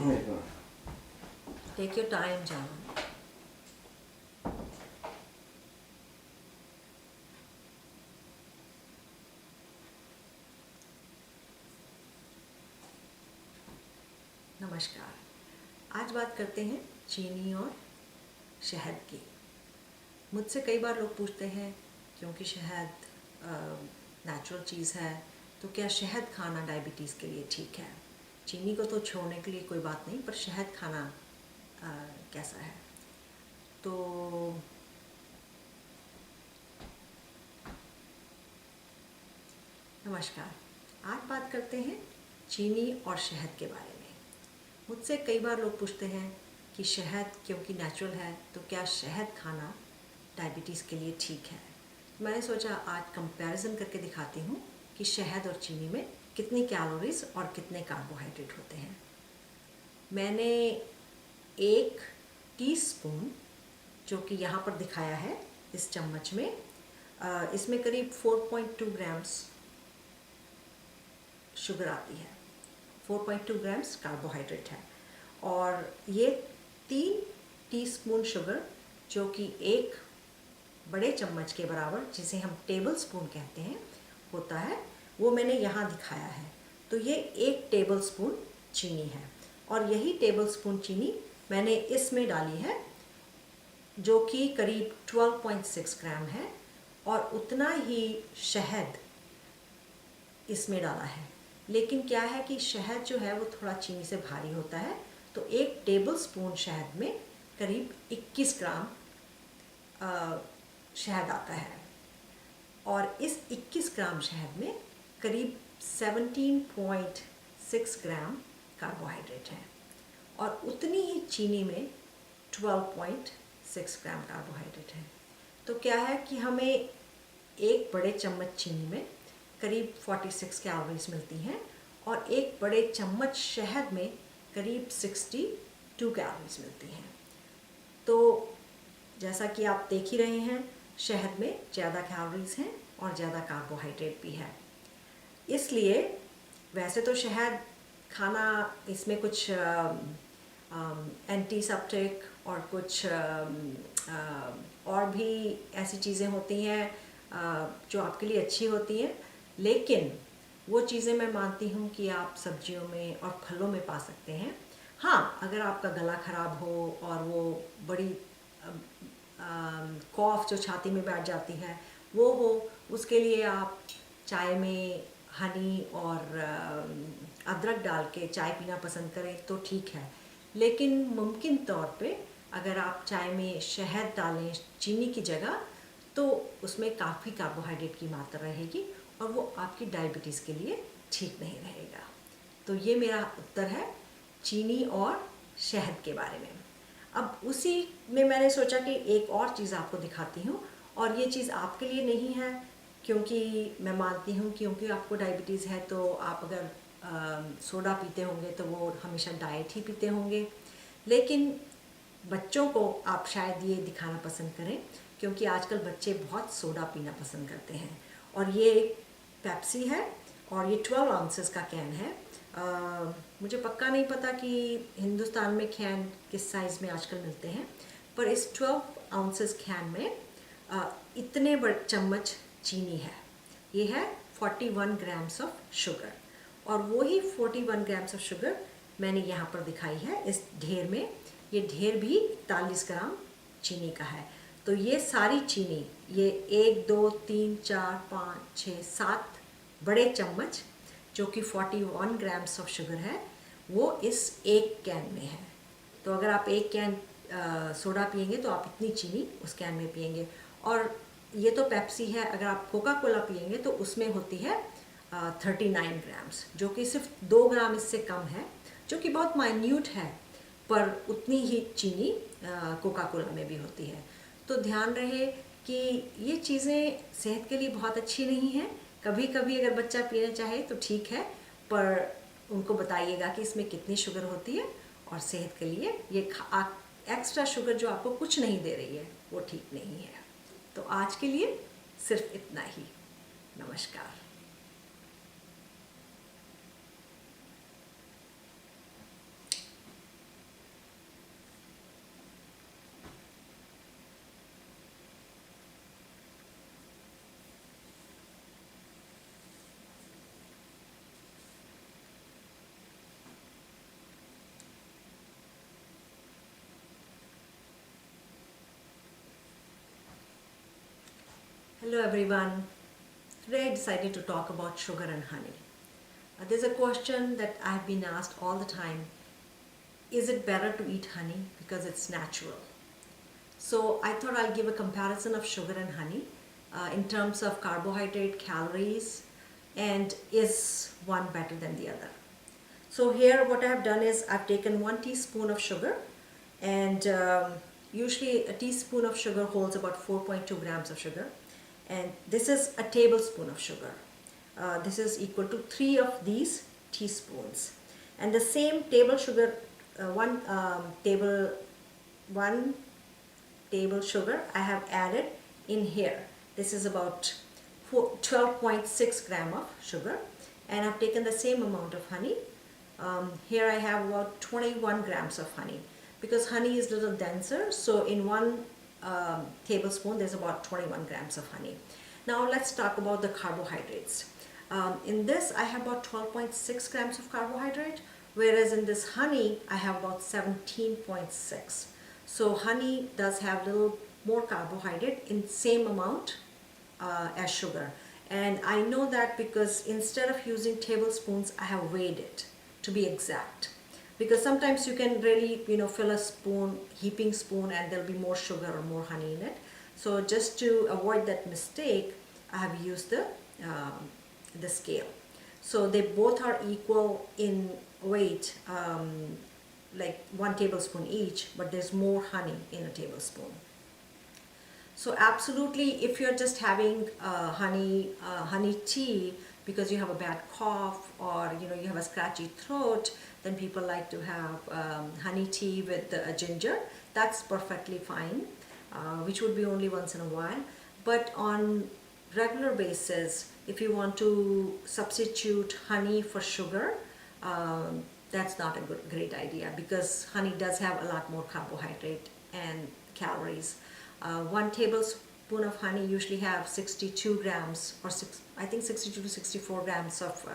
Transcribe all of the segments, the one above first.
Take your time, John. नमस्कार। आज बात करते हैं चीनी और शहद की। मुझसे कई बार लोग पूछते हैं क्योंकि शहद नेचुरल चीज़ है तो क्या शहद खाना डायबिटीज़ के लिए ठीक है। चीनी को तो छोड़ने के लिए कोई बात नहीं, पर शहद खाना कैसा है। तो नमस्कार। आज बात करते हैं चीनी और शहद के बारे में। मुझसे कई बार लोग पूछते हैं कि शहद क्योंकि नेचुरल है तो क्या शहद खाना डायबिटीज़ के लिए ठीक है। मैंने सोचा आज कंपैरिजन करके दिखाती हूँ कि शहद और चीनी में कितनी कैलोरीज और कितने कार्बोहाइड्रेट होते हैं। मैंने 1 टीस्पून, जो कि यहाँ पर दिखाया है इस चम्मच में, इसमें करीब 4.2 ग्राम्स शुगर आती है, 4.2 ग्राम्स कार्बोहाइड्रेट है। और ये 3 टीस्पून शुगर, जो कि 1 बड़े चम्मच के बराबर, जिसे हम टेबल स्पून कहते हैं, होता है, वो मैंने यहाँ दिखाया है। तो ये 1 टेबल स्पून चीनी है और यही टेबल स्पून चीनी मैंने इसमें डाली है, जो कि करीब 12.6 ग्राम है, और उतना ही शहद इसमें डाला है। लेकिन क्या है कि शहद जो है वो थोड़ा चीनी से भारी होता है, तो 1 टेबल स्पून शहद में करीब 21 ग्राम शहद आता है, और इस 21 ग्राम शहद में करीब 17.6 ग्राम कार्बोहाइड्रेट है, और उतनी ही चीनी में 12.6 ग्राम कार्बोहाइड्रेट है। तो क्या है कि हमें 1 बड़े चम्मच चीनी में करीब 46 कैलोरीज मिलती हैं, और 1 बड़े चम्मच शहद में करीब 62 कैलोरीज मिलती हैं। तो जैसा कि आप देख ही रहे हैं, शहद में ज़्यादा कैलोरीज हैं और ज़्यादा कार्बोहाइड्रेट भी है। इसलिए वैसे तो शहद खाना, इसमें कुछ एंटीसेप्टिक और कुछ और भी ऐसी चीज़ें होती हैं जो आपके लिए अच्छी होती हैं, लेकिन वो चीज़ें मैं मानती हूँ कि आप सब्जियों में और फलों में पा सकते हैं। हाँ, अगर आपका गला ख़राब हो और वो बड़ी कॉफ जो छाती में बैठ जाती है वो हो, उसके लिए आप चाय में हनी और अदरक डाल के चाय पीना पसंद करें तो ठीक है। लेकिन मुमकिन तौर पे अगर आप चाय में शहद डालें चीनी की जगह, तो उसमें काफ़ी कार्बोहाइड्रेट की मात्रा रहेगी और वो आपकी डायबिटीज़ के लिए ठीक नहीं रहेगा। तो ये मेरा उत्तर है चीनी और शहद के बारे में। अब उसी में मैंने सोचा कि एक और चीज़ आपको दिखाती हूँ, और ये चीज़ आपके लिए नहीं है, क्योंकि मैं मानती हूँ क्योंकि आपको डायबिटीज़ है तो आप अगर सोडा पीते होंगे तो वो हमेशा डाइट ही पीते होंगे। लेकिन बच्चों को आप शायद ये दिखाना पसंद करें, क्योंकि आजकल बच्चे बहुत सोडा पीना पसंद करते हैं। और ये एक पेप्सी है और ये 12 आउंसेस का कैन है। मुझे पक्का नहीं पता कि हिंदुस्तान में कैन किस साइज़ में आजकल मिलते हैं, पर इस 12 आउंसेस कैन में इतने बड़े चम्मच चीनी है। ये है 41 ग्राम्स ऑफ शुगर, और वही 41 ग्राम्स ऑफ शुगर मैंने यहाँ पर दिखाई है इस ढेर में। ये ढेर भी 41 ग्राम चीनी का है। तो ये सारी चीनी, ये 1 2 3 4 5 6 7 बड़े चम्मच, जो कि 41 ग्राम्स ऑफ शुगर है, वो इस एक कैन में है। तो अगर आप एक कैन सोडा पियेंगे तो आप इतनी चीनी उस कैन में पियेंगे। और ये तो पेप्सी है, अगर आप कोका कोला पियेंगे तो उसमें होती है 39 ग्राम्स, जो कि सिर्फ 2 ग्राम इससे कम है, जो कि बहुत माइन्यूट है, पर उतनी ही चीनी कोका कोला में भी होती है। तो ध्यान रहे कि ये चीज़ें सेहत के लिए बहुत अच्छी नहीं हैं। कभी कभी अगर बच्चा पीना चाहे तो ठीक है, पर उनको बताइएगा कि इसमें कितनी शुगर होती है, और सेहत के लिए ये एक्स्ट्रा शुगर जो आपको कुछ नहीं दे रही है वो ठीक नहीं है। तो आज के लिए सिर्फ इतना ही। नमस्कार। Hello everyone. Today I decided to talk about sugar and honey. There's a question that I've been asked all the time. Is it better to eat honey because it's natural? So I thought I'll give a comparison of sugar and honey in terms of carbohydrate, calories, and is one better than the other. So here what I have done is I've taken 1 teaspoon of sugar, and usually a teaspoon of sugar holds about 4.2 grams of sugar, and this is a tablespoon of sugar. This is equal to 3 of these teaspoons, and the same table sugar, one table sugar I have added in here. This is about 12.6 gram of sugar, and I've taken the same amount of honey. Here I have about 21 grams of honey, because honey is a little denser, so in one tablespoon there's about 21 grams of honey. Now let's talk about the carbohydrates. In this I have about 12.6 grams of carbohydrate, whereas in this honey I have about 17.6. So honey does have a little more carbohydrate in same amount as sugar, and I know that because instead of using tablespoons I have weighed it to be exact, because sometimes you can really fill a spoon, heaping spoon, and there'll be more sugar or more honey in it. So just to avoid that mistake, I have used the scale. So they both are equal in weight, like 1 tablespoon each, but there's more honey in a tablespoon. So absolutely, if you're just having honey tea because you have a bad cough, or you have a scratchy throat, then people like to have honey tea with ginger. That's perfectly fine, which would be only once in a while. But on regular basis, if you want to substitute honey for sugar, that's not a great idea, because honey does have a lot more carbohydrate and calories. 1 tablespoon of honey usually have 62 grams, or I think 62 to 64 grams of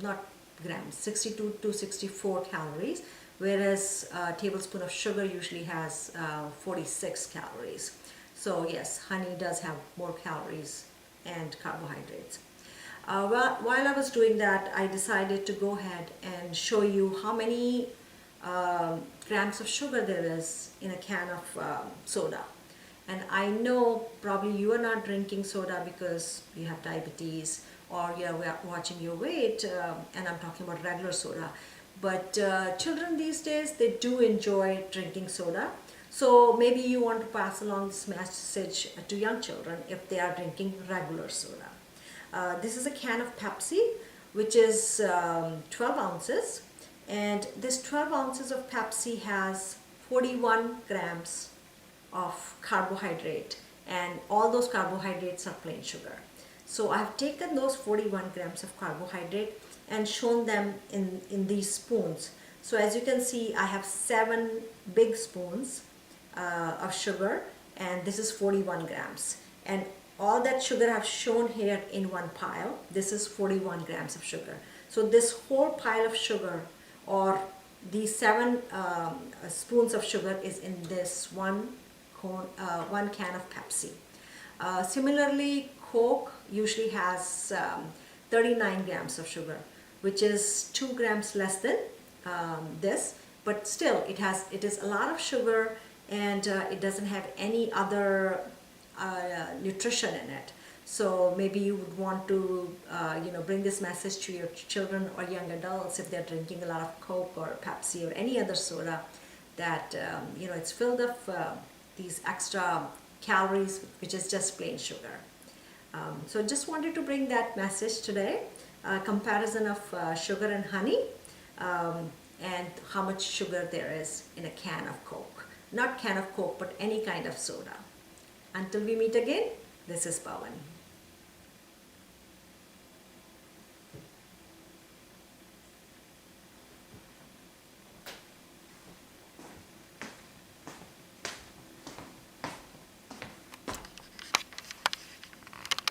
not grams, 62 to 64 calories, whereas a tablespoon of sugar usually has 46 calories. So yes, honey does have more calories and carbohydrates. While I was doing that, I decided to go ahead and show you how many grams of sugar there is in a can of soda. And I know probably you are not drinking soda because you have diabetes or you are watching your weight, and I'm talking about regular soda. But children these days, they do enjoy drinking soda. So maybe you want to pass along this message to young children if they are drinking regular soda. This is a can of Pepsi, which is 12 ounces. And this 12 ounces of Pepsi has 41 grams of carbohydrate, and all those carbohydrates are plain sugar. So I've taken those 41 grams of carbohydrate and shown them in these spoons. So as you can see, I have 7 big spoons of sugar, and this is 41 grams. And all that sugar I've shown here in one pile, this is 41 grams of sugar. So this whole pile of sugar, or these 7 spoons of sugar, is in this one can of Pepsi. Similarly, Coke usually has 39 grams of sugar, which is 2 grams less than this, but still it is a lot of sugar, and it doesn't have any other nutrition in it. So maybe you would want to bring this message to your children or young adults if they're drinking a lot of Coke or Pepsi or any other soda, that it's filled of these extra calories, which is just plain sugar. So just wanted to bring that message today, comparison of sugar and honey, and how much sugar there is in a can of Coke. Not can of Coke, but any kind of soda. Until we meet again, this is Pawan.